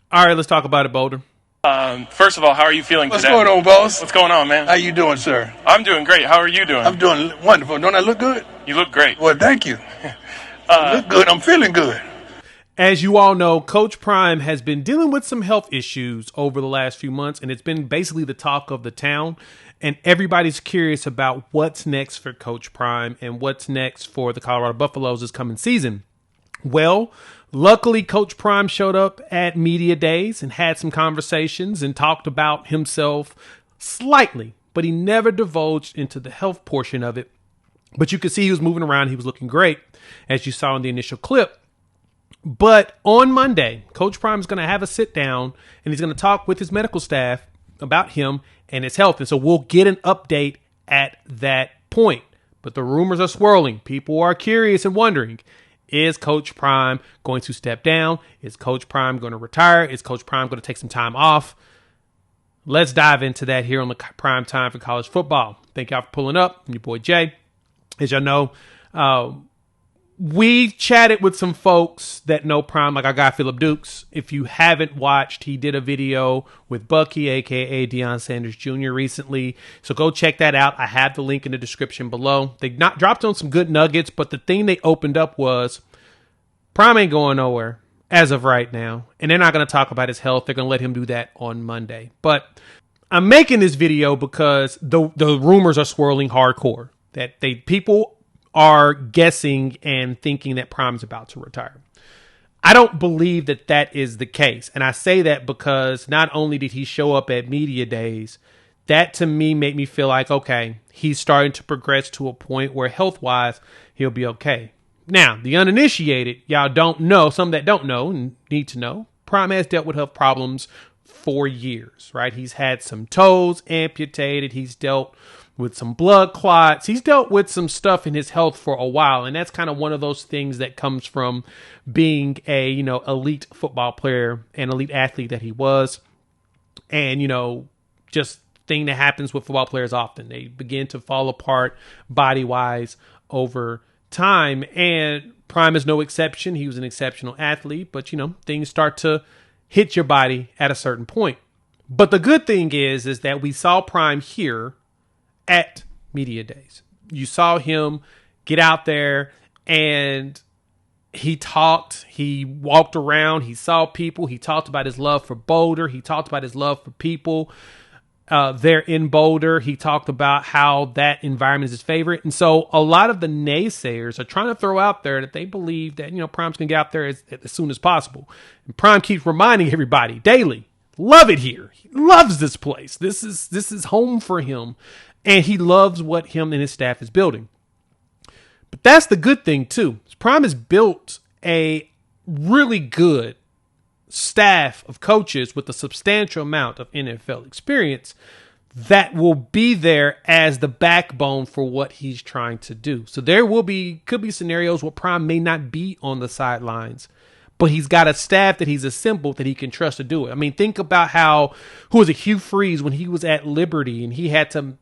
All right, let's talk about it, Boulder. First of all, how are you feeling What's today? going on, boss? What's going on, man? How you doing, sir? I'm doing great. How are you doing? I'm doing wonderful. Don't I look good? You look great. Well, thank you. I look good. I'm feeling good. As you all know, Coach Prime has been dealing with some health issues over the last few months, and it's been basically the talk of the town. And everybody's curious about what's next for Coach Prime and what's next for the Colorado Buffaloes this coming season. Well, luckily, Coach Prime showed up at Media Days and had some conversations and talked about himself slightly, but he never divulged into the health portion of it. But you could see he was moving around. He was looking great, as you saw in the initial clip. But on Monday, Coach Prime is going to have a sit down and he's going to talk with his medical staff about him and his health. And so we'll get an update at that point. But the rumors are swirling. People are curious and wondering, is Coach Prime going to step down? Is Coach Prime going to retire? Is Coach Prime going to take some time off? Let's dive into that here on the Prime Time for College Football. Thank y'all for pulling up. I'm your boy Jay. As y'all know, we chatted with some folks that know Prime, like our guy Phillip Dukes. If you haven't watched, he did a video with Bucky, a.k.a. Deion Sanders Jr. recently. So go check that out. I have the link in the description below. They not dropped on some good nuggets, but the thing they opened up was Prime ain't going nowhere as of right now. And they're not going to talk about his health. They're going to let him do that on Monday. But I'm making this video because the rumors are swirling hardcore. That people are guessing and thinking that Prime's about to retire. I don't believe that that is the case. And I say that because not only did he show up at Media Days, that to me made me feel like, okay, he's starting to progress to a point where health-wise, he'll be okay. Now, the uninitiated, y'all don't know, some that don't know and need to know, Prime has dealt with health problems for years, right? He's had some toes amputated. He's dealt with some blood clots. He's dealt with some stuff in his health for a while. And that's kind of one of those things that comes from being a, elite football player and elite athlete that he was. And, just thing that happens with football players often. They begin to fall apart body-wise over time. And Prime is no exception. He was an exceptional athlete. But, things start to hit your body at a certain point. But the good thing is that we saw Prime here at Media Days. You saw him get out there and he talked, he walked around, he saw people, he talked about his love for Boulder, he talked about his love for people there in Boulder. He talked about how that environment is his favorite. And so a lot of the naysayers are trying to throw out there that they believe that, Prime's going to get out there as soon as possible. And Prime keeps reminding everybody daily, love it here. He loves this place. This is home for him. And he loves what him and his staff is building. But that's the good thing, too. Prime has built a really good staff of coaches with a substantial amount of NFL experience that will be there as the backbone for what he's trying to do. So there could be scenarios where Prime may not be on the sidelines, but he's got a staff that he's assembled that he can trust to do it. I mean, think about who was it, Hugh Freeze, when he was at Liberty and he had to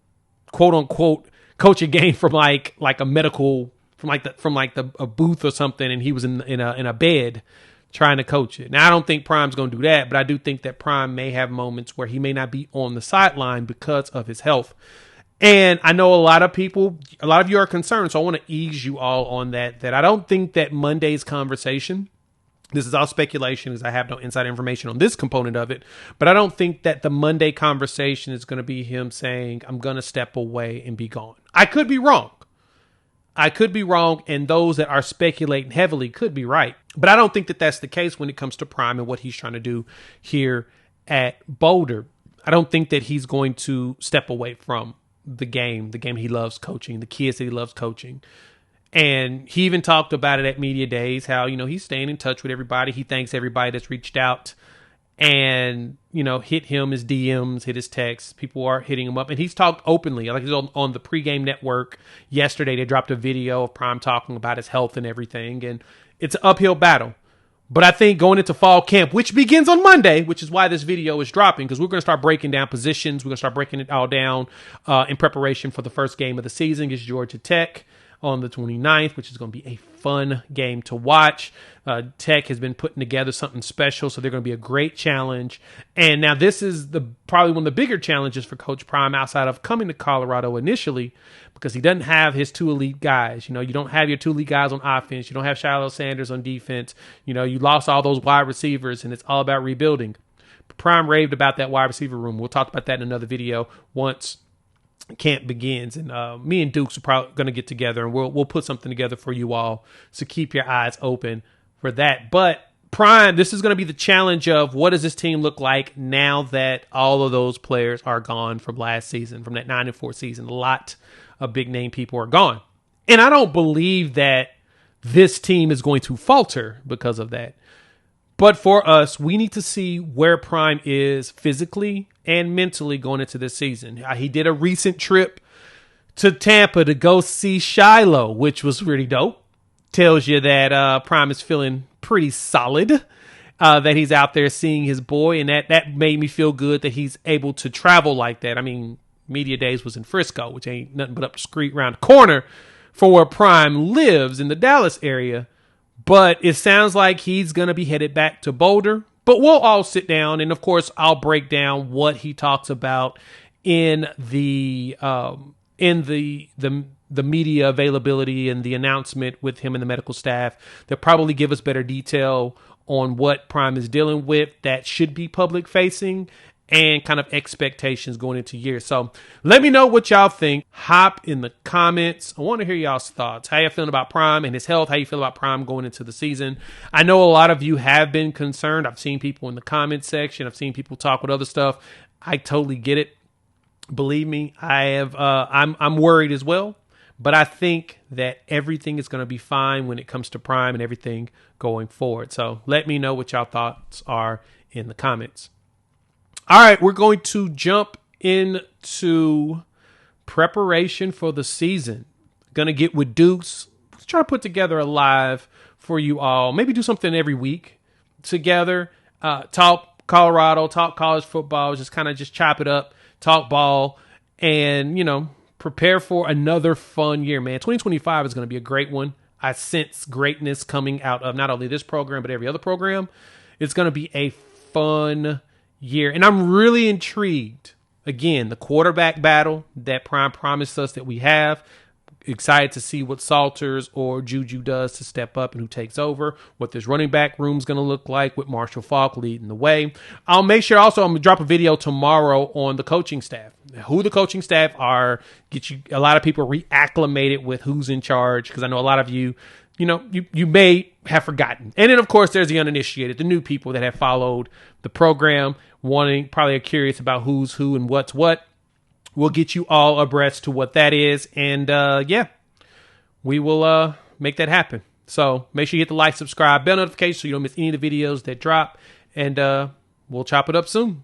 quote unquote coach a game from like a medical from a booth or something, and he was in a bed trying to coach it. Now I don't think Prime's going to do that, but I do think that Prime may have moments where he may not be on the sideline because of his health. And I know a lot of you are concerned, so I want to ease you all on that I don't think that Monday's conversation, this is all speculation because I have no inside information on this component of it, but I don't think that the Monday conversation is going to be him saying, I'm going to step away and be gone. I could be wrong. And those that are speculating heavily could be right. But I don't think that that's the case when it comes to Prime and what he's trying to do here at Boulder. I don't think that he's going to step away from the game he loves coaching, the kids that he loves coaching. And he even talked about it at Media Days, how, he's staying in touch with everybody. He thanks everybody that's reached out and, hit him, his DMs, hit his texts. People are hitting him up. And he's talked openly. Like he's on the pregame network yesterday. They dropped a video of Prime talking about his health and everything. And it's an uphill battle. But I think going into fall camp, which begins on Monday, which is why this video is dropping, because we're going to start breaking down positions. We're going to start breaking it all down in preparation for the first game of the season against Georgia Tech. on the 29th, which is going to be a fun game to watch. Tech has been putting together something special, so they're going to be a great challenge. And now this is probably one of the bigger challenges for Coach Prime outside of coming to Colorado initially, because he doesn't have his two elite guys. You know, you don't have your two elite guys on offense. You don't have Shiloh Sanders on defense. You know, you lost all those wide receivers, and it's all about rebuilding. Prime raved about that wide receiver room. We'll talk about that in another video once camp begins, and me and Dukes are probably going to get together, and we'll put something together for you all, so keep your eyes open for that. But Prime, this is going to be the challenge of what does this team look like now that all of those players are gone from last season, from that 9-4 season. A lot of big name people are gone, and I don't believe that this team is going to falter because of that. But for us, we need to see where Prime is physically and mentally going into this season. He did a recent trip to Tampa to go see Shiloh, which was really dope. Tells you that Prime is feeling pretty solid, that he's out there seeing his boy, and that made me feel good that he's able to travel like that. I mean, Media Days was in Frisco, which ain't nothing but up the street around the corner from where Prime lives in the Dallas area. But it sounds like he's going to be headed back to Boulder. But we'll all sit down, and of course, I'll break down what he talks about in the media availability and the announcement with him and the medical staff. They'll probably give us better detail on what Prime is dealing with that should be public facing, and kind of expectations going into years. So let me know what y'all think. Hop in the comments. I want to hear y'all's thoughts. How you feeling about Prime and his health? How you feel about Prime going into the season? I know a lot of you have been concerned. I've seen people in the comment section. I've seen people talk with other stuff. I totally get it. Believe me, I have. I'm worried as well. But I think that everything is going to be fine when it comes to Prime and everything going forward. So let me know what y'all thoughts are in the comments. All right, we're going to jump into preparation for the season. Going to get with Dukes. Let's try to put together a live for you all. Maybe do something every week together. Talk Colorado, talk college football, just chop it up, talk ball, and, prepare for another fun year, man. 2025 is going to be a great one. I sense greatness coming out of not only this program, but every other program. It's going to be a fun year. And I'm really intrigued. Again, the quarterback battle that Prime promised us that we have. Excited to see what Salters or Juju does to step up and who takes over. What this running back room is going to look like with Marshall Faulk leading the way. I'll make sure also I'm going to drop a video tomorrow on the coaching staff. Who the coaching staff are. Get you a lot of people reacclimated with who's in charge, because I know a lot of you, you may have forgotten. And then, of course, there's the uninitiated, the new people that have followed the program, probably are curious about who's who and what's what. We'll get you all abreast to what that is. And, we will make that happen. So make sure you hit the like, subscribe, bell notification so you don't miss any of the videos that drop. And we'll chop it up soon.